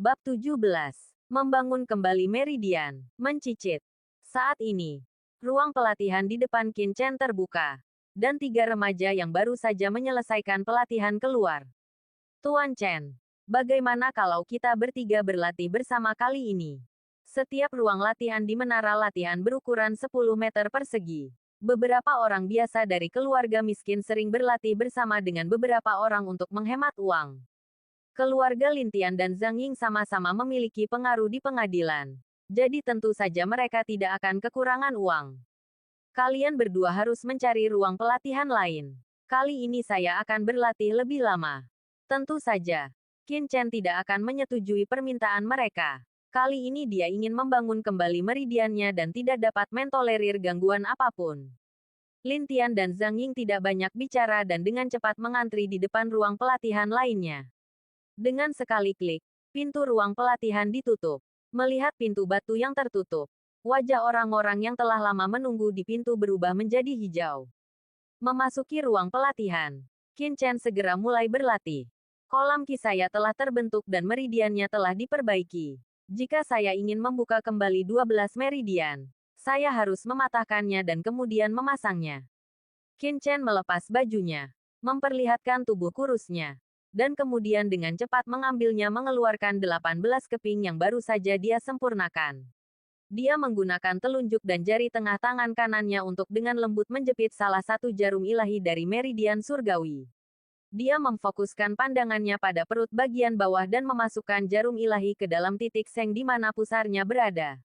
Bab 17. Membangun kembali meridian. Mencicit. Saat ini, ruang pelatihan di depan Qin Chen terbuka. Dan 3 remaja yang baru saja menyelesaikan pelatihan keluar. Tuan Chen, bagaimana kalau kita bertiga berlatih bersama kali ini? Setiap ruang latihan di menara latihan berukuran 10 meter persegi. Beberapa orang biasa dari keluarga miskin sering berlatih bersama dengan beberapa orang untuk menghemat uang. Keluarga Lintian dan Zhang Ying sama-sama memiliki pengaruh di pengadilan. Jadi tentu saja mereka tidak akan kekurangan uang. Kalian berdua harus mencari ruang pelatihan lain. Kali ini saya akan berlatih lebih lama. Tentu saja, Qin Chen tidak akan menyetujui permintaan mereka. Kali ini dia ingin membangun kembali meridiannya dan tidak dapat mentolerir gangguan apapun. Lintian dan Zhang Ying tidak banyak bicara dan dengan cepat mengantri di depan ruang pelatihan lainnya. Dengan sekali klik, pintu ruang pelatihan ditutup. Melihat pintu batu yang tertutup, wajah orang-orang yang telah lama menunggu di pintu berubah menjadi hijau. Memasuki ruang pelatihan, Qin Chen segera mulai berlatih. Kolam ki saya telah terbentuk dan meridiannya telah diperbaiki. Jika saya ingin membuka kembali 12 meridian, saya harus mematahkannya dan kemudian memasangnya. Qin Chen melepas bajunya, memperlihatkan tubuh kurusnya. Dan kemudian dengan cepat mengambilnya mengeluarkan 18 keping yang baru saja dia sempurnakan. Dia menggunakan telunjuk dan jari tengah tangan kanannya untuk dengan lembut menjepit salah satu jarum ilahi dari meridian surgawi. Dia memfokuskan pandangannya pada perut bagian bawah dan memasukkan jarum ilahi ke dalam titik seng di mana pusarnya berada.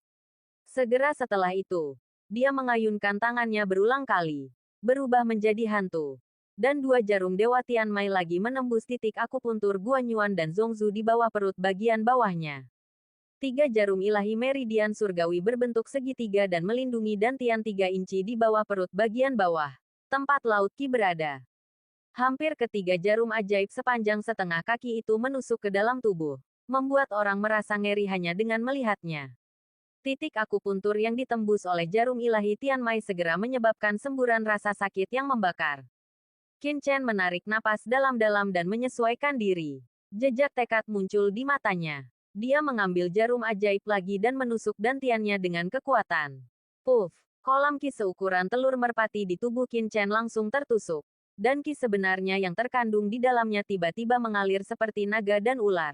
Segera setelah itu, dia mengayunkan tangannya berulang kali, berubah menjadi hantu. Dan 2 jarum Dewa Tianmai lagi menembus titik akupuntur Guanyuan dan Zhongzu di bawah perut bagian bawahnya. 3 jarum ilahi meridian surgawi berbentuk segitiga dan melindungi Dantian 3 inci di bawah perut bagian bawah, tempat laut ki berada. Hampir ketiga jarum ajaib sepanjang setengah kaki itu menusuk ke dalam tubuh, membuat orang merasa ngeri hanya dengan melihatnya. Titik akupuntur yang ditembus oleh jarum ilahi Tianmai segera menyebabkan semburan rasa sakit yang membakar. Qin Chen menarik napas dalam-dalam dan menyesuaikan diri. Jejak tekad muncul di matanya. Dia mengambil jarum ajaib lagi dan menusuk dantiannya dengan kekuatan. Puff! Kolam ki seukuran telur merpati di tubuh Qin Chen langsung tertusuk. Dan ki sebenarnya yang terkandung di dalamnya tiba-tiba mengalir seperti naga dan ular.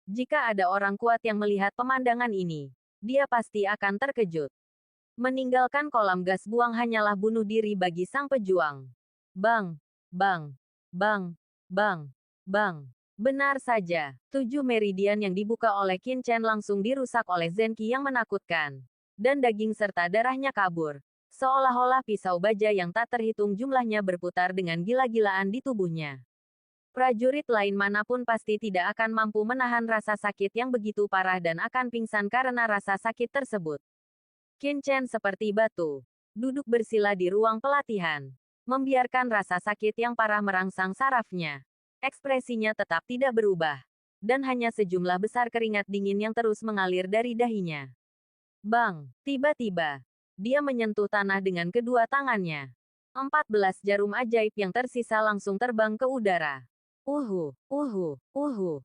Jika ada orang kuat yang melihat pemandangan ini, dia pasti akan terkejut. Meninggalkan kolam gas buang hanyalah bunuh diri bagi sang pejuang. Bang! Bang! Bang! Bang! Bang! Benar saja, 7 meridian yang dibuka oleh Qin Chen langsung dirusak oleh Zenki yang menakutkan. Dan daging serta darahnya kabur. Seolah-olah pisau baja yang tak terhitung jumlahnya berputar dengan gila-gilaan di tubuhnya. Prajurit lain manapun pasti tidak akan mampu menahan rasa sakit yang begitu parah dan akan pingsan karena rasa sakit tersebut. Qin Chen seperti batu, duduk bersila di ruang pelatihan. Membiarkan rasa sakit yang parah merangsang sarafnya. Ekspresinya tetap tidak berubah. Dan hanya sejumlah besar keringat dingin yang terus mengalir dari dahinya. Bang! Tiba-tiba, dia menyentuh tanah dengan kedua tangannya. 14 jarum ajaib yang tersisa langsung terbang ke udara.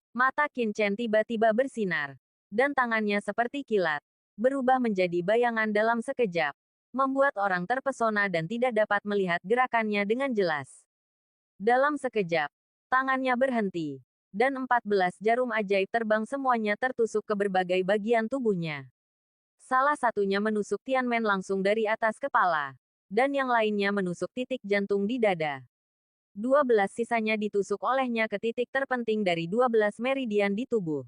Mata Qin Chen tiba-tiba bersinar. Dan tangannya seperti kilat. Berubah menjadi bayangan dalam sekejap. Membuat orang terpesona dan tidak dapat melihat gerakannya dengan jelas. Dalam sekejap, tangannya berhenti. Dan 14 jarum ajaib terbang semuanya tertusuk ke berbagai bagian tubuhnya. Salah satunya menusuk Tianmen langsung dari atas kepala. Dan yang lainnya menusuk titik jantung di dada. 12 sisanya ditusuk olehnya ke titik terpenting dari 12 meridian di tubuh.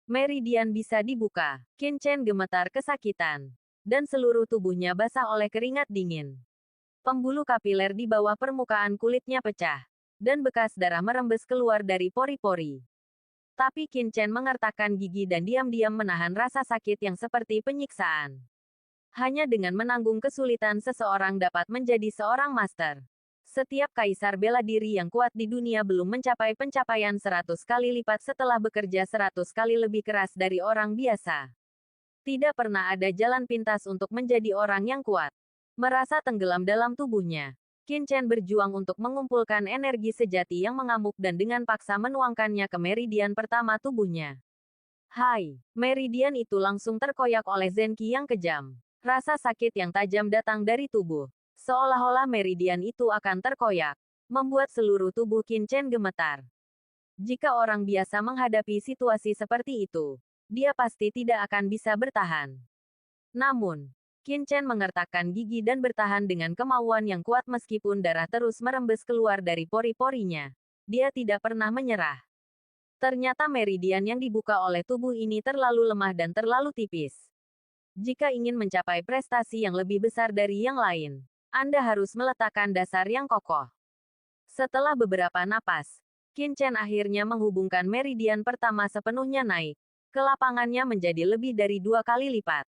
Meridian bisa dibuka. Qin Chen gemetar kesakitan. Dan seluruh tubuhnya basah oleh keringat dingin. Pembuluh kapiler di bawah permukaan kulitnya pecah. Dan bekas darah merembes keluar dari pori-pori. Tapi Qin Chen mengertakkan gigi dan diam-diam menahan rasa sakit yang seperti penyiksaan. Hanya dengan menanggung kesulitan seseorang dapat menjadi seorang master. Setiap kaisar bela diri yang kuat di dunia belum mencapai pencapaian 100 kali lipat setelah bekerja 100 kali lebih keras dari orang biasa. Tidak pernah ada jalan pintas untuk menjadi orang yang kuat. Merasa tenggelam dalam tubuhnya, Qin Chen berjuang untuk mengumpulkan energi sejati yang mengamuk dan dengan paksa menuangkannya ke meridian pertama tubuhnya. Hai, meridian itu langsung terkoyak oleh Zenki yang kejam. Rasa sakit yang tajam datang dari tubuh. Seolah-olah meridian itu akan terkoyak, membuat seluruh tubuh Qin Chen gemetar. Jika orang biasa menghadapi situasi seperti itu, dia pasti tidak akan bisa bertahan. Namun, Qin Chen mengertakkan gigi dan bertahan dengan kemauan yang kuat meskipun darah terus merembes keluar dari pori-porinya. Dia tidak pernah menyerah. Ternyata meridian yang dibuka oleh tubuh ini terlalu lemah dan terlalu tipis. Jika ingin mencapai prestasi yang lebih besar dari yang lain, Anda harus meletakkan dasar yang kokoh. Setelah beberapa napas, Qin Chen akhirnya menghubungkan meridian pertama sepenuhnya naik. Kelapangannya menjadi lebih dari 2 kali lipat.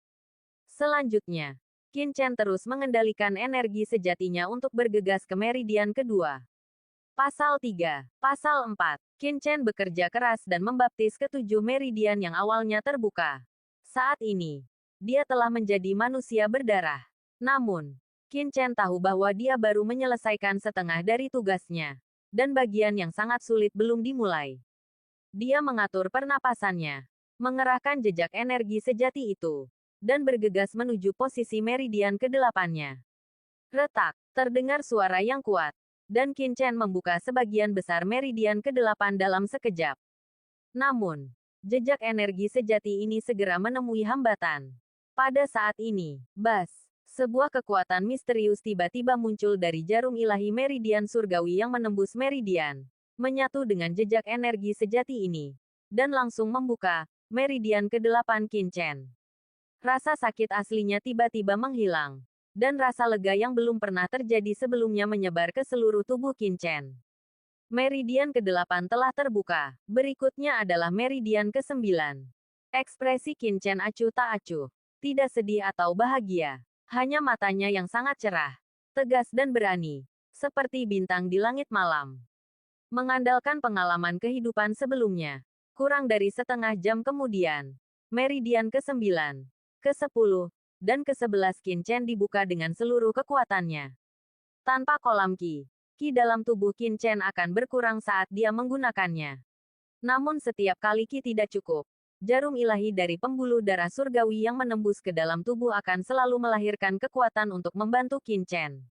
Selanjutnya, Qin Chen terus mengendalikan energi sejatinya untuk bergegas ke meridian kedua. Pasal 3. Pasal 4. Qin Chen bekerja keras dan membaptis ketujuh meridian yang awalnya terbuka. Saat ini, dia telah menjadi manusia berdarah. Namun, Qin Chen tahu bahwa dia baru menyelesaikan setengah dari tugasnya. Dan bagian yang sangat sulit belum dimulai. Dia mengatur pernapasannya, mengerahkan jejak energi sejati itu, dan bergegas menuju posisi meridian ke-8-nya. Retak, terdengar suara yang kuat, dan Qin Chen membuka sebagian besar meridian ke-8 dalam sekejap. Namun, jejak energi sejati ini segera menemui hambatan. Pada saat ini, sebuah kekuatan misterius tiba-tiba muncul dari jarum ilahi meridian surgawi yang menembus meridian, menyatu dengan jejak energi sejati ini, dan langsung membuka meridian ke-8 Qin Chen. Rasa sakit aslinya tiba-tiba menghilang, dan rasa lega yang belum pernah terjadi sebelumnya menyebar ke seluruh tubuh Qin Chen. Meridian ke-8 telah terbuka. Berikutnya adalah meridian ke-9. Ekspresi Qin Chen acuh tak acuh, tidak sedih atau bahagia. Hanya matanya yang sangat cerah, tegas dan berani, seperti bintang di langit malam. Mengandalkan pengalaman kehidupan sebelumnya, kurang dari setengah jam kemudian, meridian ke-9, ke-10, dan ke-11 Qin Chen dibuka dengan seluruh kekuatannya. Tanpa kolam Qi dalam tubuh Qin Chen akan berkurang saat dia menggunakannya. Namun setiap kali Qi tidak cukup, jarum ilahi dari pembuluh darah surgawi yang menembus ke dalam tubuh akan selalu melahirkan kekuatan untuk membantu Qin Chen.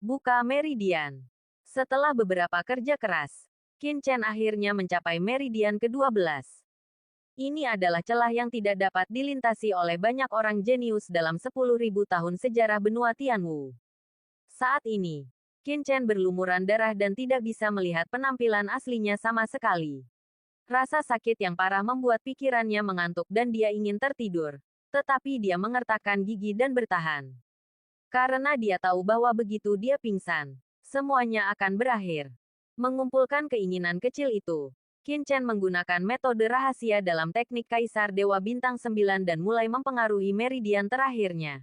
Buka meridian. Setelah beberapa kerja keras, Qin Chen akhirnya mencapai meridian ke-12. Ini adalah celah yang tidak dapat dilintasi oleh banyak orang jenius dalam 10.000 tahun sejarah benua Tianwu. Saat ini, Qin Chen berlumuran darah dan tidak bisa melihat penampilan aslinya sama sekali. Rasa sakit yang parah membuat pikirannya mengantuk dan dia ingin tertidur. Tetapi dia mengertakkan gigi dan bertahan. Karena dia tahu bahwa begitu dia pingsan, semuanya akan berakhir. Mengumpulkan keinginan kecil itu, Qin Chen menggunakan metode rahasia dalam teknik Kaisar Dewa Bintang 9 dan mulai mempengaruhi meridian terakhirnya.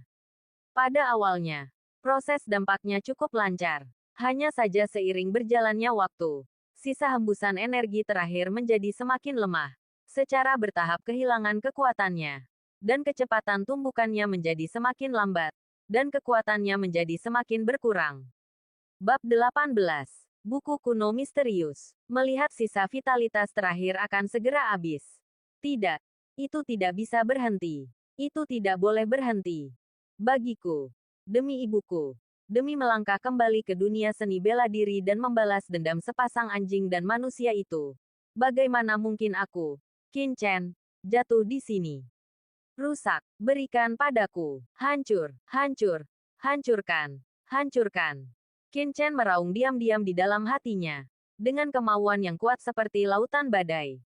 Pada awalnya, proses dampaknya cukup lancar. Hanya saja seiring berjalannya waktu, sisa hembusan energi terakhir menjadi semakin lemah. Secara bertahap kehilangan kekuatannya. Dan kecepatan tumbukannya menjadi semakin lambat. Dan kekuatannya menjadi semakin berkurang. Bab 18. Buku kuno misterius. Melihat sisa vitalitas terakhir akan segera habis. Tidak. Itu tidak bisa berhenti. Itu tidak boleh berhenti. Bagiku. Demi ibuku. Demi melangkah kembali ke dunia seni bela diri dan membalas dendam sepasang anjing dan manusia itu. Bagaimana mungkin aku, Qin Chen, jatuh di sini? Rusak, berikan padaku. Hancur, hancur, hancurkan, hancurkan. Qin Chen meraung diam-diam di dalam hatinya. Dengan kemauan yang kuat seperti lautan badai.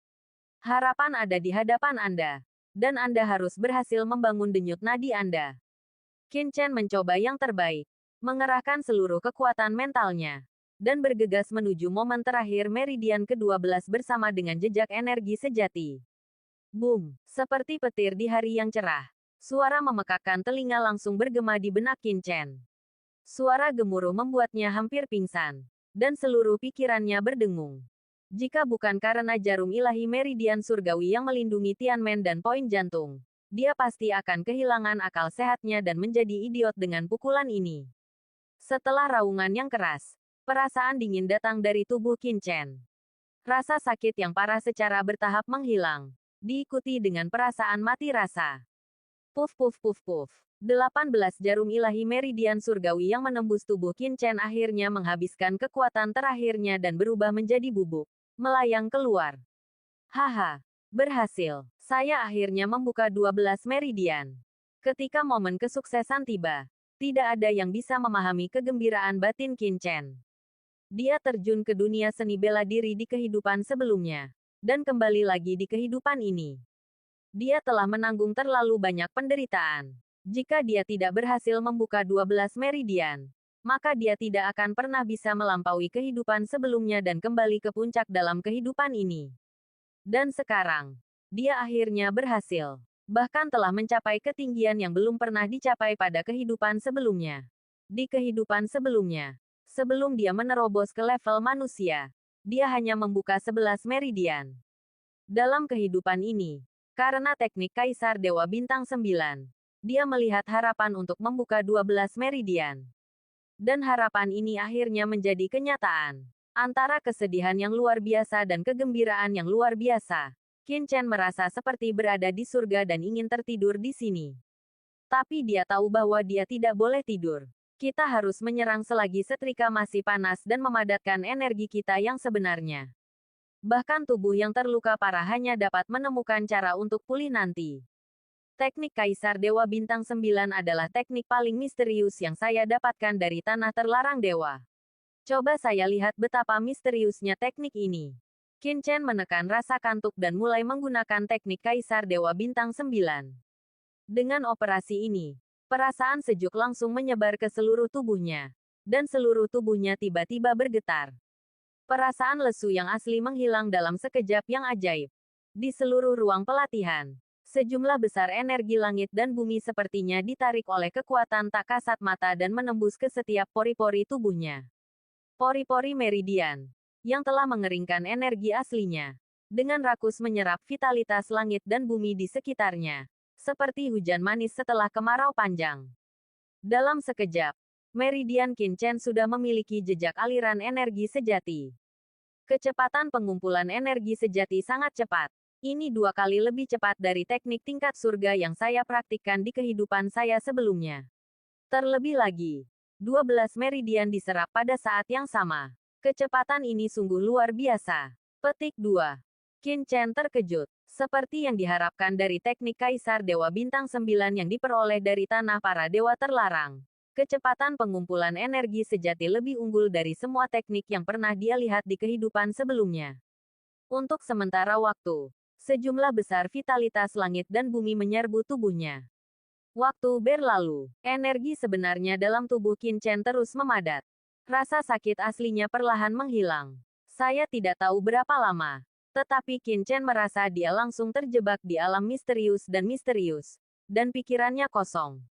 Harapan ada di hadapan Anda. Dan Anda harus berhasil membangun denyut nadi Anda. Qin Chen mencoba yang terbaik. Mengerahkan seluruh kekuatan mentalnya, dan bergegas menuju momen terakhir meridian ke-12 bersama dengan jejak energi sejati. Boom! Seperti petir di hari yang cerah. Suara memekakkan telinga langsung bergema di benak Qin Chen. Suara gemuruh membuatnya hampir pingsan, dan seluruh pikirannya berdengung. Jika bukan karena jarum ilahi meridian surgawi yang melindungi Tianmen dan poin jantung, dia pasti akan kehilangan akal sehatnya dan menjadi idiot dengan pukulan ini. Setelah raungan yang keras, perasaan dingin datang dari tubuh Qin Chen. Rasa sakit yang parah secara bertahap menghilang. diikuti dengan perasaan mati rasa. Puf puf puf puf. 18 jarum ilahi meridian surgawi yang menembus tubuh Qin Chen akhirnya menghabiskan kekuatan terakhirnya dan berubah menjadi bubuk, melayang keluar. Haha, berhasil. Saya akhirnya membuka 12 meridian. Ketika momen kesuksesan tiba, tidak ada yang bisa memahami kegembiraan batin Qin Chen. Dia terjun ke dunia seni bela diri di kehidupan sebelumnya, dan kembali lagi di kehidupan ini. Dia telah menanggung terlalu banyak penderitaan. Jika dia tidak berhasil membuka 12 meridian, maka dia tidak akan pernah bisa melampaui kehidupan sebelumnya dan kembali ke puncak dalam kehidupan ini. Dan sekarang, dia akhirnya berhasil. Bahkan telah mencapai ketinggian yang belum pernah dicapai pada kehidupan sebelumnya. Di kehidupan sebelumnya, sebelum dia menerobos ke level manusia, dia hanya membuka 11 meridian. Dalam kehidupan ini, karena teknik Kaisar Dewa Bintang 9, dia melihat harapan untuk membuka 12 meridian. Dan harapan ini akhirnya menjadi kenyataan. Antara kesedihan yang luar biasa dan kegembiraan yang luar biasa, Qin Chen merasa seperti berada di surga dan ingin tertidur di sini. Tapi dia tahu bahwa dia tidak boleh tidur. Kita harus menyerang selagi setrika masih panas dan memadatkan energi kita yang sebenarnya. Bahkan tubuh yang terluka parah hanya dapat menemukan cara untuk pulih nanti. Teknik Kaisar Dewa Bintang 9 adalah teknik paling misterius yang saya dapatkan dari Tanah Terlarang Dewa. Coba saya lihat betapa misteriusnya teknik ini. Qin Chen menekan rasa kantuk dan mulai menggunakan teknik Kaisar Dewa Bintang 9. Dengan operasi ini, perasaan sejuk langsung menyebar ke seluruh tubuhnya. Dan seluruh tubuhnya tiba-tiba bergetar. Perasaan lesu yang asli menghilang dalam sekejap yang ajaib. Di seluruh ruang pelatihan, sejumlah besar energi langit dan bumi sepertinya ditarik oleh kekuatan tak kasat mata dan menembus ke setiap pori-pori tubuhnya. Pori-pori meridian, yang telah mengeringkan energi aslinya, dengan rakus menyerap vitalitas langit dan bumi di sekitarnya, seperti hujan manis setelah kemarau panjang. Dalam sekejap, meridian Qin Chen sudah memiliki jejak aliran energi sejati. Kecepatan pengumpulan energi sejati sangat cepat. Ini 2 kali lebih cepat dari teknik tingkat surga yang saya praktikkan di kehidupan saya sebelumnya. Terlebih lagi, 12 meridian diserap pada saat yang sama. Kecepatan ini sungguh luar biasa. Petik 2. Qin Chen terkejut. Seperti yang diharapkan dari teknik Kaisar Dewa Bintang 9 yang diperoleh dari Tanah Para Dewa Terlarang. Kecepatan pengumpulan energi sejati lebih unggul dari semua teknik yang pernah dia lihat di kehidupan sebelumnya. Untuk sementara waktu, sejumlah besar vitalitas langit dan bumi menyerbu tubuhnya. Waktu berlalu, energi sebenarnya dalam tubuh Qin Chen terus memadat. Rasa sakit aslinya perlahan menghilang. Saya tidak tahu berapa lama, tetapi Qin Chen merasa dia langsung terjebak di alam misterius, dan pikirannya kosong.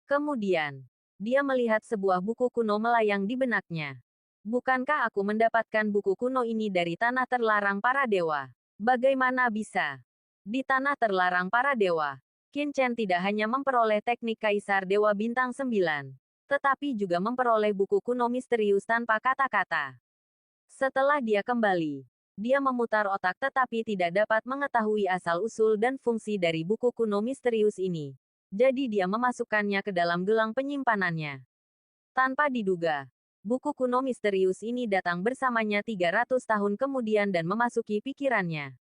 Kemudian, dia melihat sebuah buku kuno melayang di benaknya. Bukankah aku mendapatkan buku kuno ini dari Tanah Terlarang Para Dewa? Bagaimana bisa? Di Tanah Terlarang Para Dewa, Qin Chen tidak hanya memperoleh teknik Kaisar Dewa Bintang 9, tetapi juga memperoleh buku kuno misterius tanpa kata-kata. Setelah dia kembali, dia memutar otak tetapi tidak dapat mengetahui asal-usul dan fungsi dari buku kuno misterius ini. Jadi dia memasukkannya ke dalam gelang penyimpanannya. Tanpa diduga, buku kuno misterius ini datang bersamanya 300 tahun kemudian dan memasuki pikirannya.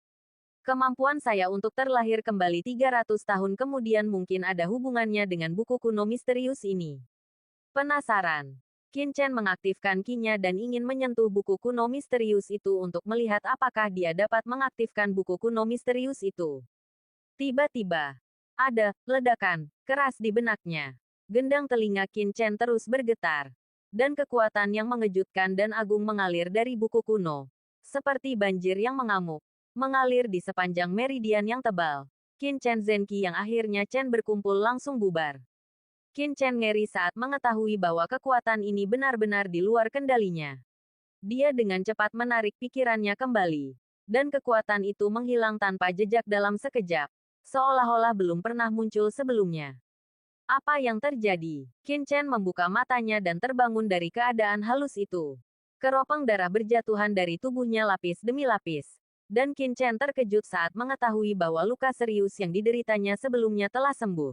Kemampuan saya untuk terlahir kembali 300 tahun kemudian mungkin ada hubungannya dengan buku kuno misterius ini. Penasaran, Qin Chen mengaktifkan Qi-nya dan ingin menyentuh buku kuno misterius itu untuk melihat apakah dia dapat mengaktifkan buku kuno misterius itu. Tiba-tiba, ada ledakan keras di benaknya. Gendang telinga Qin Chen terus bergetar. Dan kekuatan yang mengejutkan dan agung mengalir dari buku kuno. Seperti banjir yang mengamuk. Mengalir di sepanjang meridian yang tebal. Qin Chen Zenqi yang akhirnya Chen berkumpul langsung bubar. Qin Chen ngeri saat mengetahui bahwa kekuatan ini benar-benar di luar kendalinya. Dia dengan cepat menarik pikirannya kembali. Dan kekuatan itu menghilang tanpa jejak dalam sekejap. Seolah-olah belum pernah muncul sebelumnya. Apa yang terjadi? Qin Chen membuka matanya dan terbangun dari keadaan halus itu. Keropang darah berjatuhan dari tubuhnya lapis demi lapis. Dan Qin Chen terkejut saat mengetahui bahwa luka serius yang dideritanya sebelumnya telah sembuh.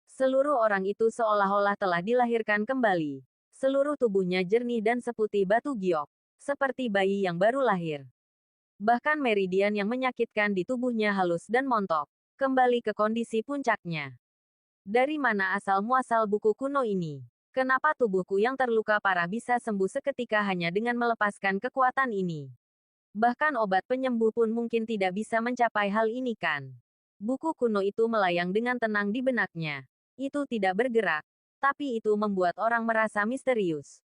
Seluruh orang itu seolah-olah telah dilahirkan kembali. Seluruh tubuhnya jernih dan seputih batu giok, seperti bayi yang baru lahir. Bahkan meridian yang menyakitkan di tubuhnya halus dan montok, kembali ke kondisi puncaknya. Dari mana asal-muasal buku kuno ini? Kenapa tubuhku yang terluka parah bisa sembuh seketika hanya dengan melepaskan kekuatan ini? Bahkan obat penyembuh pun mungkin tidak bisa mencapai hal ini kan? Buku kuno itu melayang dengan tenang di benaknya. Itu tidak bergerak, tapi itu membuat orang merasa misterius.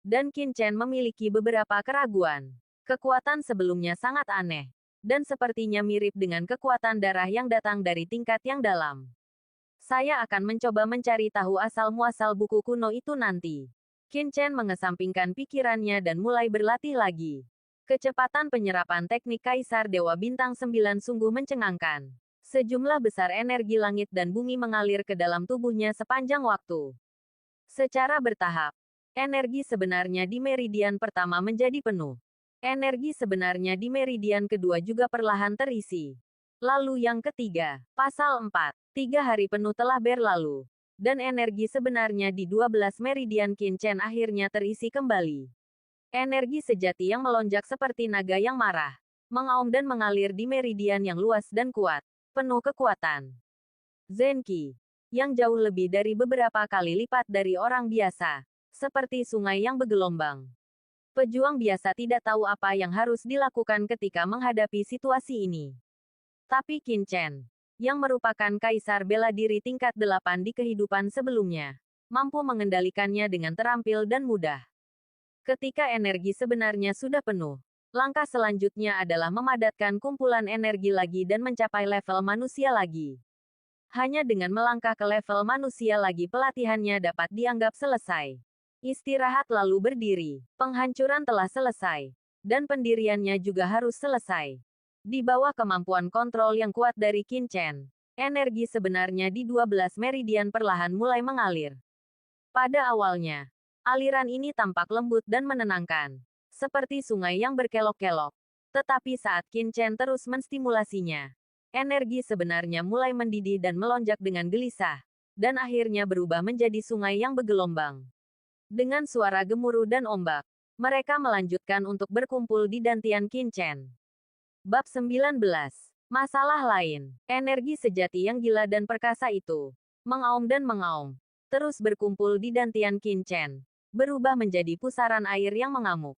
Dan Qin Chen memiliki beberapa keraguan. Kekuatan sebelumnya sangat aneh, dan sepertinya mirip dengan kekuatan darah yang datang dari tingkat yang dalam. Saya akan mencoba mencari tahu asal-muasal buku kuno itu nanti. Qin Chen mengesampingkan pikirannya dan mulai berlatih lagi. Kecepatan penyerapan teknik Kaisar Dewa Bintang 9 sungguh mencengangkan. Sejumlah besar energi langit dan bumi mengalir ke dalam tubuhnya sepanjang waktu. Secara bertahap, energi sebenarnya di meridian pertama menjadi penuh. Energi sebenarnya di meridian kedua juga perlahan terisi. Lalu yang ketiga, pasal 4, 3 hari penuh telah berlalu. Dan energi sebenarnya di 12 meridian Qin Chen akhirnya terisi kembali. Energi sejati yang melonjak seperti naga yang marah, mengaum dan mengalir di meridian yang luas dan kuat, penuh kekuatan. Zenki, yang jauh lebih dari beberapa kali lipat dari orang biasa, seperti sungai yang bergelombang. Pejuang biasa tidak tahu apa yang harus dilakukan ketika menghadapi situasi ini. Tapi Qin Chen, yang merupakan kaisar bela diri tingkat 8 di kehidupan sebelumnya, mampu mengendalikannya dengan terampil dan mudah. Ketika energi sebenarnya sudah penuh, langkah selanjutnya adalah memadatkan kumpulan energi lagi dan mencapai level manusia lagi. Hanya dengan melangkah ke level manusia lagi pelatihannya dapat dianggap selesai. Istirahat lalu berdiri. Penghancuran telah selesai. Dan pendiriannya juga harus selesai. Di bawah kemampuan kontrol yang kuat dari Qin Chen, energi sebenarnya di 12 meridian perlahan mulai mengalir. Pada awalnya, aliran ini tampak lembut dan menenangkan, seperti sungai yang berkelok-kelok. Tetapi saat Qin Chen terus menstimulasinya, energi sebenarnya mulai mendidih dan melonjak dengan gelisah, dan akhirnya berubah menjadi sungai yang bergelombang. Dengan suara gemuruh dan ombak, mereka melanjutkan untuk berkumpul di dantian Qin Chen. Bab 19. Masalah lain. Energi sejati yang gila dan perkasa itu, mengaum dan mengaum, terus berkumpul di dantian Qin Chen, berubah menjadi pusaran air yang mengamuk.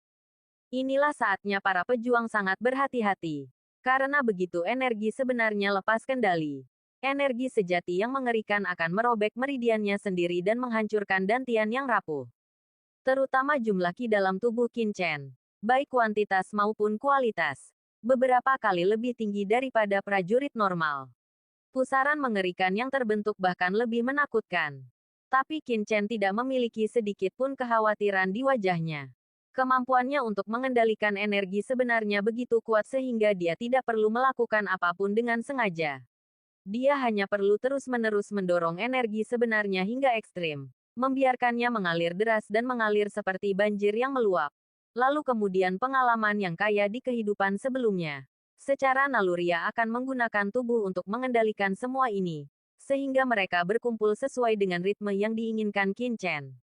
Inilah saatnya para pejuang sangat berhati-hati. Karena begitu energi sebenarnya lepas kendali, energi sejati yang mengerikan akan merobek meridiannya sendiri dan menghancurkan dantian yang rapuh. Terutama jumlah ki dalam tubuh Qin Chen, baik kuantitas maupun kualitas, beberapa kali lebih tinggi daripada prajurit normal. Pusaran mengerikan yang terbentuk bahkan lebih menakutkan. Tapi Qin Chen tidak memiliki sedikit pun kekhawatiran di wajahnya. Kemampuannya untuk mengendalikan energi sebenarnya begitu kuat sehingga dia tidak perlu melakukan apapun dengan sengaja. Dia hanya perlu terus-menerus mendorong energi sebenarnya hingga ekstrim, membiarkannya mengalir deras dan mengalir seperti banjir yang meluap. Lalu kemudian pengalaman yang kaya di kehidupan sebelumnya, secara naluriah akan menggunakan tubuh untuk mengendalikan semua ini, sehingga mereka berkumpul sesuai dengan ritme yang diinginkan Qin Chen.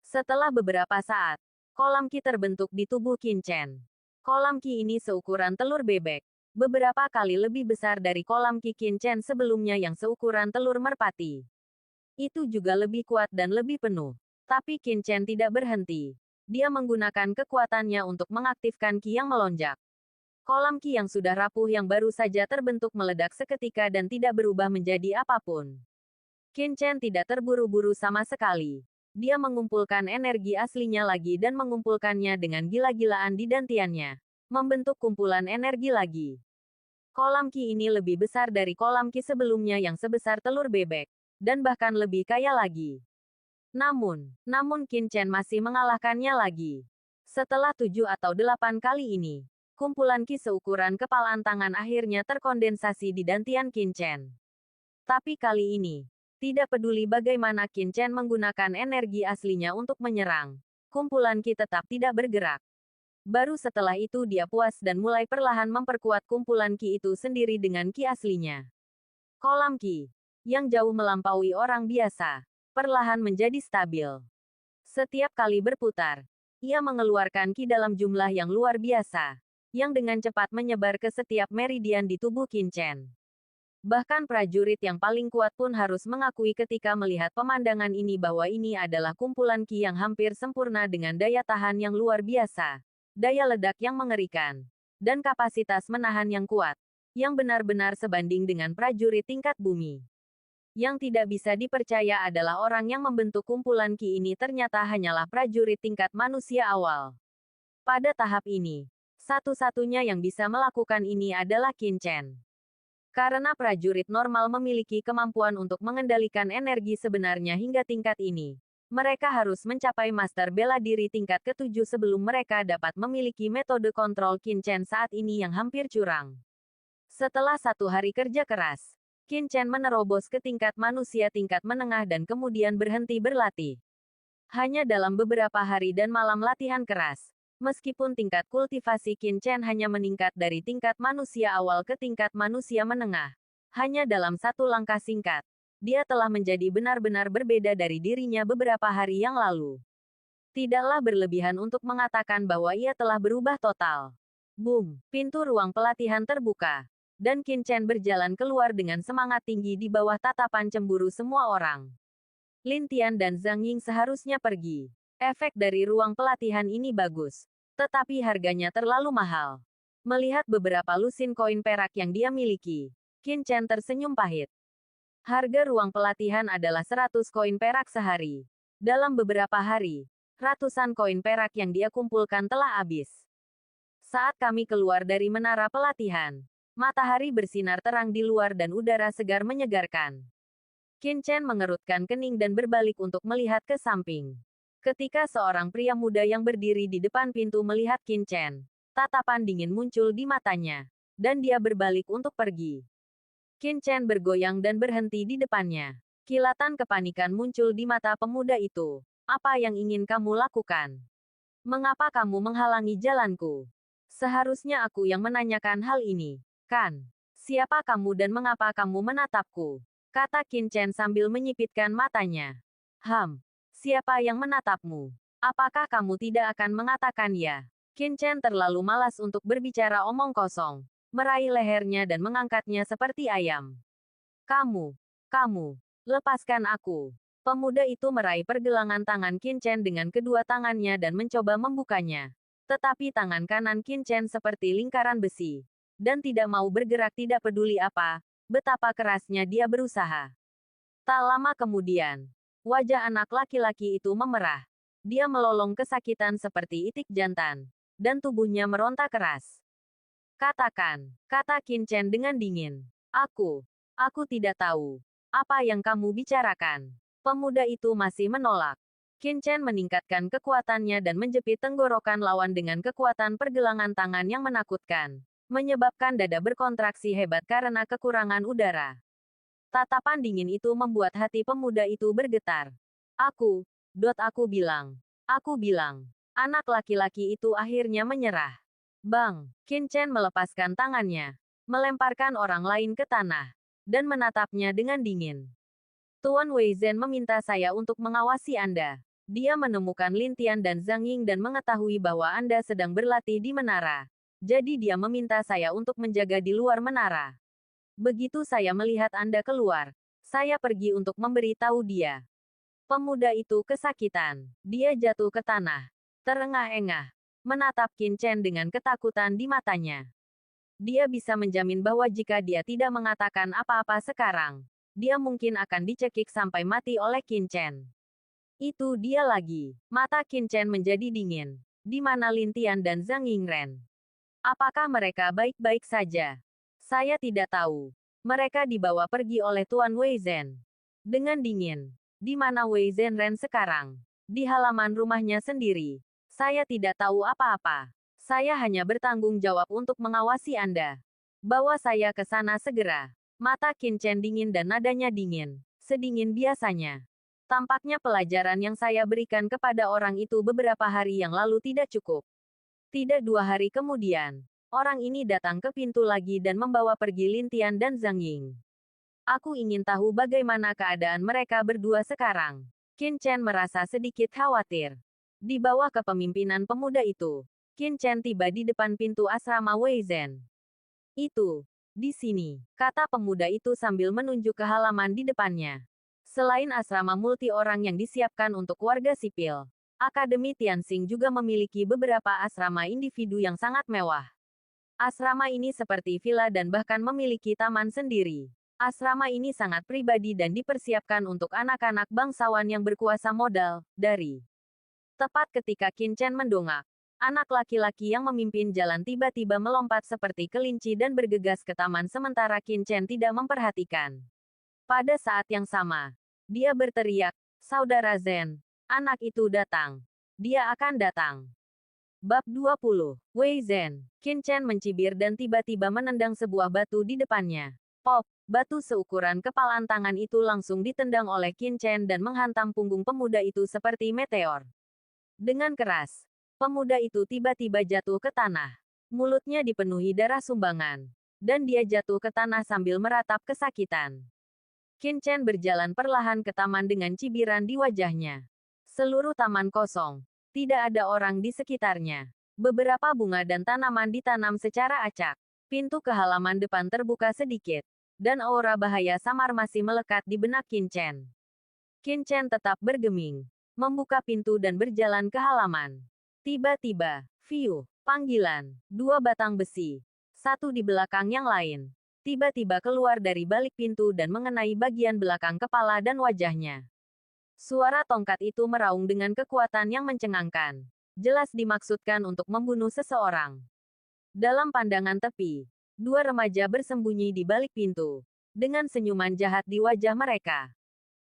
Setelah beberapa saat, kolam ki terbentuk di tubuh Qin Chen. Kolam ki ini seukuran telur bebek, beberapa kali lebih besar dari kolam ki Qin Chen sebelumnya yang seukuran telur merpati. Itu juga lebih kuat dan lebih penuh. Tapi Qin Chen tidak berhenti. Dia menggunakan kekuatannya untuk mengaktifkan ki yang melonjak. Kolam ki yang sudah rapuh yang baru saja terbentuk meledak seketika dan tidak berubah menjadi apapun. Qin Chen tidak terburu-buru sama sekali. Dia mengumpulkan energi aslinya lagi dan mengumpulkannya dengan gila-gilaan di dantiannya, membentuk kumpulan energi lagi. Kolam ki ini lebih besar dari kolam ki sebelumnya yang sebesar telur bebek, dan bahkan lebih kaya lagi. Namun Qin Chen masih mengalahkannya lagi. Setelah 7 atau 8 kali ini, kumpulan ki seukuran kepalan tangan akhirnya terkondensasi di dantian Qin Chen. Tapi kali ini, tidak peduli bagaimana Qin Chen menggunakan energi aslinya untuk menyerang, kumpulan ki tetap tidak bergerak. Baru setelah itu dia puas dan mulai perlahan memperkuat kumpulan ki itu sendiri dengan ki aslinya. Kolam ki, yang jauh melampaui orang biasa, perlahan menjadi stabil. Setiap kali berputar, ia mengeluarkan ki dalam jumlah yang luar biasa, yang dengan cepat menyebar ke setiap meridian di tubuh Qin Chen. Bahkan prajurit yang paling kuat pun harus mengakui ketika melihat pemandangan ini bahwa ini adalah kumpulan ki yang hampir sempurna dengan daya tahan yang luar biasa, daya ledak yang mengerikan, dan kapasitas menahan yang kuat, yang benar-benar sebanding dengan prajurit tingkat bumi. Yang tidak bisa dipercaya adalah orang yang membentuk kumpulan ki ini ternyata hanyalah prajurit tingkat manusia awal. Pada tahap ini, satu-satunya yang bisa melakukan ini adalah Qin Chen. Karena prajurit normal memiliki kemampuan untuk mengendalikan energi sebenarnya hingga tingkat ini, mereka harus mencapai master bela diri tingkat ke-7 sebelum mereka dapat memiliki metode kontrol Qin Chen saat ini yang hampir curang. Setelah 1 hari kerja keras, Qin Chen menerobos ke tingkat manusia tingkat menengah dan kemudian berhenti berlatih. Hanya dalam beberapa hari dan malam latihan keras, meskipun tingkat kultivasi Qin Chen hanya meningkat dari tingkat manusia awal ke tingkat manusia menengah, hanya dalam 1 langkah singkat, dia telah menjadi benar-benar berbeda dari dirinya beberapa hari yang lalu. Tidaklah berlebihan untuk mengatakan bahwa ia telah berubah total. Boom! Pintu ruang pelatihan terbuka, dan Qin Chen berjalan keluar dengan semangat tinggi di bawah tatapan cemburu semua orang. Lin Tian dan Zhang Ying seharusnya pergi. Efek dari ruang pelatihan ini bagus, tetapi harganya terlalu mahal. Melihat beberapa lusin koin perak yang dia miliki, Qin Chen tersenyum pahit. Harga ruang pelatihan adalah 100 koin perak sehari. Dalam beberapa hari, ratusan koin perak yang dia kumpulkan telah habis. Saat kami keluar dari menara pelatihan, matahari bersinar terang di luar dan udara segar menyegarkan. Qin Chen mengerutkan kening dan berbalik untuk melihat ke samping. Ketika seorang pria muda yang berdiri di depan pintu melihat Qin Chen, tatapan dingin muncul di matanya, dan dia berbalik untuk pergi. Qin Chen bergoyang dan berhenti di depannya. Kilatan kepanikan muncul di mata pemuda itu. Apa yang ingin kamu lakukan? Mengapa kamu menghalangi jalanku? Seharusnya aku yang menanyakan hal ini, kan? Siapa kamu dan mengapa kamu menatapku? Kata Qin Chen sambil menyipitkan matanya. Siapa yang menatapmu? Apakah kamu tidak akan mengatakan ya? Qin Chen terlalu malas untuk berbicara omong kosong, meraih lehernya dan mengangkatnya seperti ayam. Kamu, lepaskan aku. Pemuda itu meraih pergelangan tangan Qin Chen dengan kedua tangannya dan mencoba membukanya. Tetapi tangan kanan Qin Chen seperti lingkaran besi, dan tidak mau bergerak tidak peduli betapa kerasnya dia berusaha. Tak lama kemudian, wajah anak laki-laki itu memerah. Dia melolong kesakitan seperti itik jantan, dan tubuhnya meronta keras. Katakan, kata Qin Chen dengan dingin. Aku tidak tahu. Apa yang kamu bicarakan? Pemuda itu masih menolak. Qin Chen meningkatkan kekuatannya dan menjepit tenggorokan lawan dengan kekuatan pergelangan tangan yang menakutkan, menyebabkan dada berkontraksi hebat karena kekurangan udara. Tatapan dingin itu membuat hati pemuda itu bergetar. Aku bilang. Anak laki-laki itu akhirnya menyerah. Bang! Qin Chen melepaskan tangannya, melemparkan orang lain ke tanah, dan menatapnya dengan dingin. Tuan Wei Zhen meminta saya untuk mengawasi Anda. Dia menemukan Lin Tian dan Zhang Ying dan mengetahui bahwa Anda sedang berlatih di menara. Jadi dia meminta saya untuk menjaga di luar menara. Begitu saya melihat Anda keluar, saya pergi untuk memberi tahu dia. Pemuda itu kesakitan. Dia jatuh ke tanah, terengah-engah, menatap Qin Chen dengan ketakutan di matanya. Dia bisa menjamin bahwa jika dia tidak mengatakan apa-apa sekarang, dia mungkin akan dicekik sampai mati oleh Qin Chen. Itu dia lagi. Mata Qin Chen menjadi dingin. Di mana Lin Tian dan Zhang Yingren? Apakah mereka baik-baik saja? Saya tidak tahu. Mereka dibawa pergi oleh Tuan Wei Zhen. Dengan dingin. Di mana Wei Zhenren sekarang? Di halaman rumahnya sendiri. Saya tidak tahu apa-apa. Saya hanya bertanggung jawab untuk mengawasi Anda. Bawa saya ke sana segera. Mata Qin Chen dingin dan nadanya dingin. Sedingin biasanya. Tampaknya pelajaran yang saya berikan kepada orang itu beberapa hari yang lalu tidak cukup. Tidak 2 hari kemudian, orang ini datang ke pintu lagi dan membawa pergi Lin Tian dan Zhang Ying. Aku ingin tahu bagaimana keadaan mereka berdua sekarang. Qin Chen merasa sedikit khawatir. Di bawah kepemimpinan pemuda itu, Qin Chen tiba di depan pintu asrama Wei Zhen. Itu, di sini, kata pemuda itu sambil menunjuk ke halaman di depannya. Selain asrama multi orang yang disiapkan untuk warga sipil, Akademi Tianxing juga memiliki beberapa asrama individu yang sangat mewah. Asrama ini seperti villa dan bahkan memiliki taman sendiri. Asrama ini sangat pribadi dan dipersiapkan untuk anak-anak bangsawan yang berkuasa modal, dari. Tepat ketika Qin Chen mendongak, anak laki-laki yang memimpin jalan tiba-tiba melompat seperti kelinci dan bergegas ke taman sementara Qin Chen tidak memperhatikan. Pada saat yang sama, dia berteriak, "Saudara Zen, anak itu datang. Dia akan datang." Bab 20. Wei Zhen. Qin Chen mencibir dan tiba-tiba menendang sebuah batu di depannya. Pop, batu seukuran kepalan tangan itu langsung ditendang oleh Qin Chen dan menghantam punggung pemuda itu seperti meteor. Dengan keras, pemuda itu tiba-tiba jatuh ke tanah. Mulutnya dipenuhi darah sumbangan. Dan dia jatuh ke tanah sambil meratap kesakitan. Qin Chen berjalan perlahan ke taman dengan cibiran di wajahnya. Seluruh taman kosong. Tidak ada orang di sekitarnya. Beberapa bunga dan tanaman ditanam secara acak. Pintu ke halaman depan terbuka sedikit. Dan aura bahaya samar masih melekat di benak Qin Chen. Qin Chen tetap bergeming. Membuka pintu dan berjalan ke halaman. Tiba-tiba, "Fiu!" Panggilan. 2 batang besi. Satu di belakang yang lain. Tiba-tiba keluar dari balik pintu dan mengenai bagian belakang kepala dan wajahnya. Suara tongkat itu meraung dengan kekuatan yang mencengangkan. Jelas dimaksudkan untuk membunuh seseorang. Dalam pandangan tepi, 2 remaja bersembunyi di balik pintu. Dengan senyuman jahat di wajah mereka.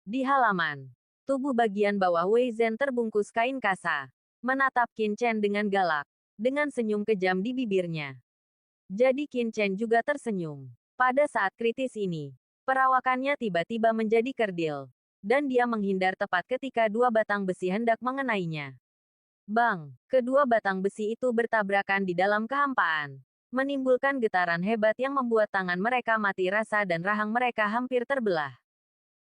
Di halaman, tubuh bagian bawah Wei Zhen terbungkus kain kasa. Menatap Qin Chen dengan galak. Dengan senyum kejam di bibirnya. Jadi Qin Chen juga tersenyum. Pada saat kritis ini, perawakannya tiba-tiba menjadi kerdil. Dan dia menghindar tepat ketika 2 batang besi hendak mengenainya. Bang! Kedua batang besi itu bertabrakan di dalam kehampaan. Menimbulkan getaran hebat yang membuat tangan mereka mati rasa dan rahang mereka hampir terbelah.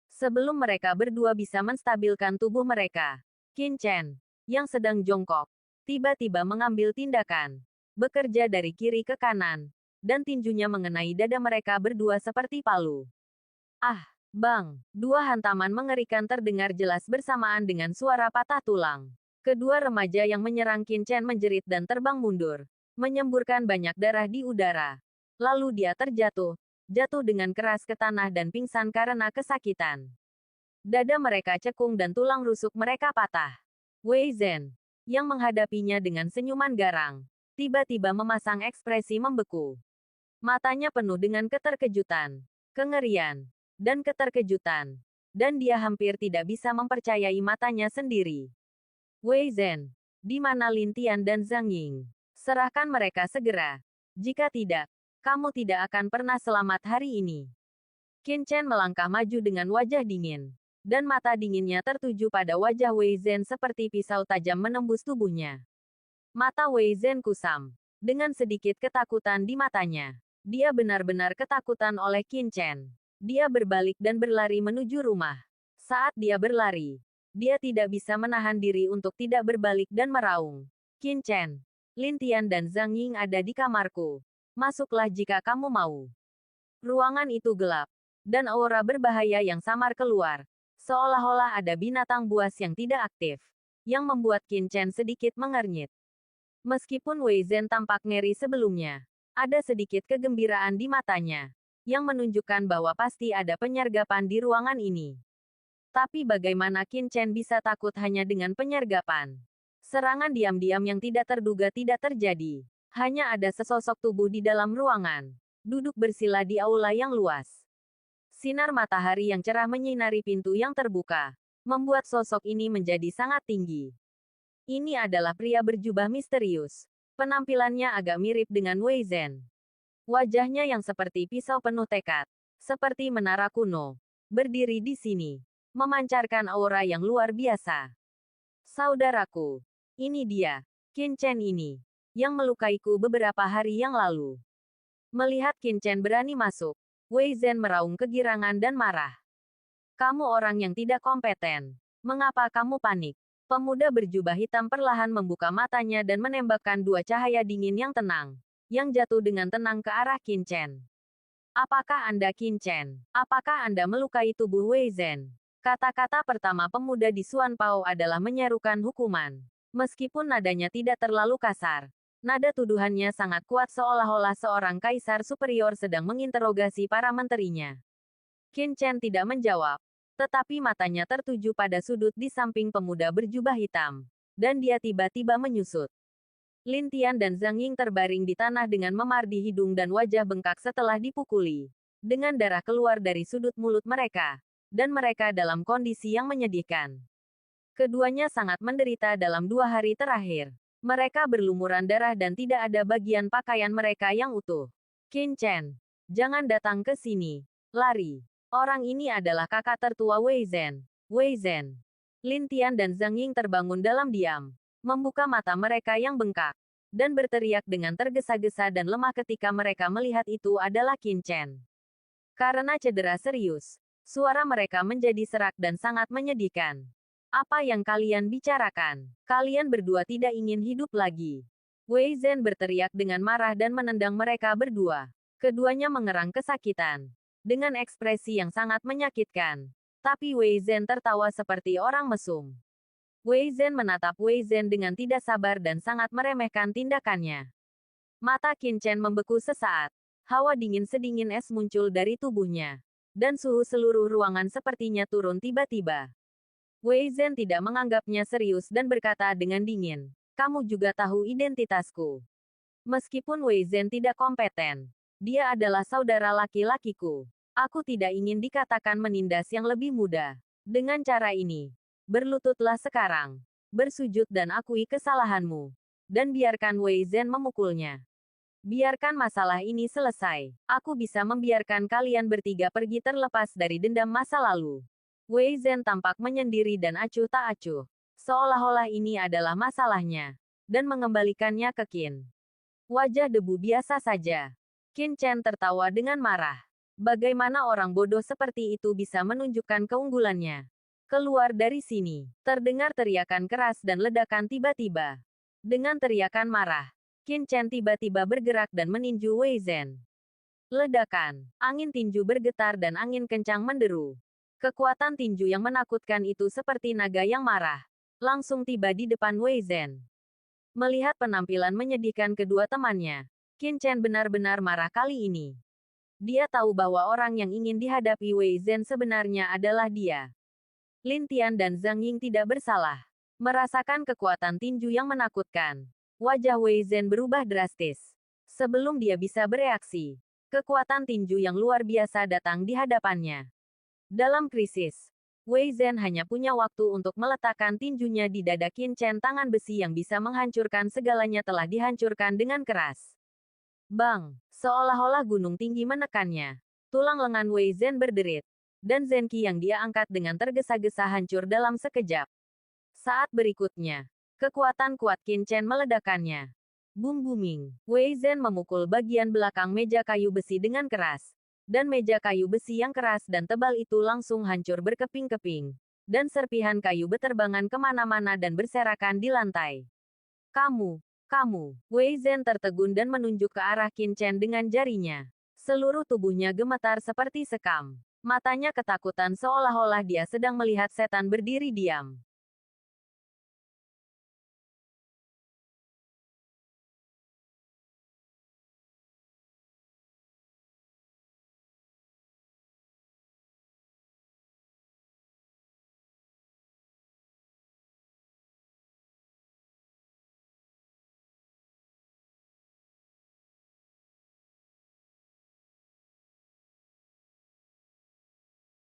Sebelum mereka berdua bisa menstabilkan tubuh mereka, Qin Chen, yang sedang jongkok, tiba-tiba mengambil tindakan. Bekerja dari kiri ke kanan, dan tinjunya mengenai dada mereka berdua seperti palu. Ah! Bang! 2 hantaman mengerikan terdengar jelas bersamaan dengan suara patah tulang. Kedua remaja yang menyerang Qin Chen menjerit dan terbang mundur, menyemburkan banyak darah di udara. Lalu dia terjatuh, jatuh dengan keras ke tanah dan pingsan karena kesakitan. Dada mereka cekung dan tulang rusuk mereka patah. Wei Zhen, yang menghadapinya dengan senyuman garang, tiba-tiba memasang ekspresi membeku. Matanya penuh dengan keterkejutan, kengerian, dan keterkejutan. Dan dia hampir tidak bisa mempercayai matanya sendiri. Wei Zhen, di mana Lin Tian dan Zhang Ying? Serahkan mereka segera. Jika tidak, kamu tidak akan pernah selamat hari ini. Qin Chen melangkah maju dengan wajah dingin. Dan mata dinginnya tertuju pada wajah Wei Zhen seperti pisau tajam menembus tubuhnya. Mata Wei Zhen kusam. Dengan sedikit ketakutan di matanya. Dia benar-benar ketakutan oleh Qin Chen. Dia berbalik dan berlari menuju rumah. Saat dia berlari, dia tidak bisa menahan diri untuk tidak berbalik dan meraung. Qin Chen, Lin Tian dan Zhang Ying ada di kamarku. Masuklah jika kamu mau. Ruangan itu gelap. Dan aura berbahaya yang samar keluar. Seolah-olah ada binatang buas yang tidak aktif. Yang membuat Qin Chen sedikit mengernyit. Meskipun Wei Zhen tampak ngeri sebelumnya, ada sedikit kegembiraan di matanya. Yang menunjukkan bahwa pasti ada penyergapan di ruangan ini. Tapi bagaimana Qin Chen bisa takut hanya dengan penyergapan? Serangan diam-diam yang tidak terduga tidak terjadi. Hanya ada sesosok tubuh di dalam ruangan. Duduk bersila di aula yang luas. Sinar matahari yang cerah menyinari pintu yang terbuka. Membuat sosok ini menjadi sangat tinggi. Ini adalah pria berjubah misterius. Penampilannya agak mirip dengan Wei Zhen. Wajahnya yang seperti pisau penuh tekad. Seperti menara kuno. Berdiri di sini. Memancarkan aura yang luar biasa. Saudaraku. Ini dia. Qin Chen ini. yang melukaiku beberapa hari yang lalu. Melihat Qin Chen berani masuk, Wei Zhen meraung kegirangan dan marah. Kamu orang yang tidak kompeten. Mengapa kamu panik? Pemuda berjubah hitam perlahan membuka matanya dan menembakkan dua cahaya dingin yang tenang, yang jatuh dengan tenang ke arah Qin Chen. Apakah Anda Qin Chen? Apakah Anda melukai tubuh Wei Zhen? Kata-kata pertama pemuda di Xuan Pao adalah menyerukan hukuman. Meskipun nadanya tidak terlalu kasar, nada tuduhannya sangat kuat seolah-olah seorang kaisar superior sedang menginterogasi para menterinya. Qin Chen tidak menjawab, tetapi matanya tertuju pada sudut di samping pemuda berjubah hitam. Dan dia tiba-tiba menyusut. Lin Tian dan Zhang Ying terbaring di tanah dengan memar di hidung dan wajah bengkak setelah dipukuli. Dengan darah keluar dari sudut mulut mereka. Dan mereka dalam kondisi yang menyedihkan. Keduanya sangat menderita dalam 2 hari terakhir. Mereka berlumuran darah dan tidak ada bagian pakaian mereka yang utuh. Qin Chen, jangan datang ke sini. Lari. Orang ini adalah kakak tertua Wei Zhen. Wei Zhen. Lin Tian dan Zhang Ying terbangun dalam diam. Membuka mata mereka yang bengkak. Dan berteriak dengan tergesa-gesa dan lemah ketika mereka melihat itu adalah Qin Chen. Karena cedera serius, suara mereka menjadi serak dan sangat menyedihkan. Apa yang kalian bicarakan? Kalian berdua tidak ingin hidup lagi. Wei Zhen berteriak dengan marah dan menendang mereka berdua. Keduanya mengerang kesakitan. Dengan ekspresi yang sangat menyakitkan. Tapi Wei Zhen tertawa seperti orang mesum. Wei Zhen menatap Wei Zhen dengan tidak sabar dan sangat meremehkan tindakannya. Mata Qin Chen membeku sesaat. Hawa dingin sedingin es muncul dari tubuhnya. Dan suhu seluruh ruangan sepertinya turun tiba-tiba. Wei Zhen tidak menganggapnya serius dan berkata dengan dingin, "Kamu juga tahu identitasku." Meskipun Wei Zhen tidak kompeten, dia adalah saudara laki-lakiku. Aku tidak ingin dikatakan menindas yang lebih mudah. Dengan cara ini, berlututlah sekarang. Bersujud dan akui kesalahanmu. Dan biarkan Wei Zhen memukulnya. Biarkan masalah ini selesai. Aku bisa membiarkan kalian bertiga pergi terlepas dari dendam masa lalu. Wei Zhen tampak menyendiri dan acuh tak acuh. Seolah-olah ini adalah masalahnya. Dan mengembalikannya ke Qin. Wajah debu biasa saja. Qin Chen tertawa dengan marah. Bagaimana orang bodoh seperti itu bisa menunjukkan keunggulannya? Keluar dari sini. Terdengar teriakan keras dan ledakan tiba-tiba. Dengan teriakan marah, Qin Chen tiba-tiba bergerak dan meninju Wei Zhen. Ledakan. Angin tinju bergetar dan angin kencang menderu. Kekuatan tinju yang menakutkan itu seperti naga yang marah. Langsung tiba di depan Wei Zhen. Melihat penampilan menyedihkan kedua temannya, Qin Chen benar-benar marah kali ini. Dia tahu bahwa orang yang ingin dihadapi Wei Zhen sebenarnya adalah dia. Lin Tian dan Zhang Ying tidak bersalah. Merasakan kekuatan tinju yang menakutkan. Wajah Wei Zhen berubah drastis. Sebelum dia bisa bereaksi, kekuatan tinju yang luar biasa datang di hadapannya. Dalam krisis, Wei Zhen hanya punya waktu untuk meletakkan tinjunya di dada Qin Chen. Tangan besi yang bisa menghancurkan segalanya telah dihancurkan dengan keras. Bang! Seolah-olah gunung tinggi menekannya. Tulang lengan Wei Zhen berderit. Dan Zenki yang dia angkat dengan tergesa-gesa hancur dalam sekejap. Saat berikutnya, kekuatan kuat Qin Chen meledakannya. Boom-booming. Wei Zhen memukul bagian belakang meja kayu besi dengan keras. Dan meja kayu besi yang keras dan tebal itu langsung hancur berkeping-keping. Dan serpihan kayu beterbangan kemana-mana dan berserakan di lantai. Kamu! Wei Zhen tertegun dan menunjuk ke arah Qin Chen dengan jarinya. Seluruh tubuhnya gemetar seperti sekam. Matanya ketakutan seolah-olah dia sedang melihat setan berdiri diam.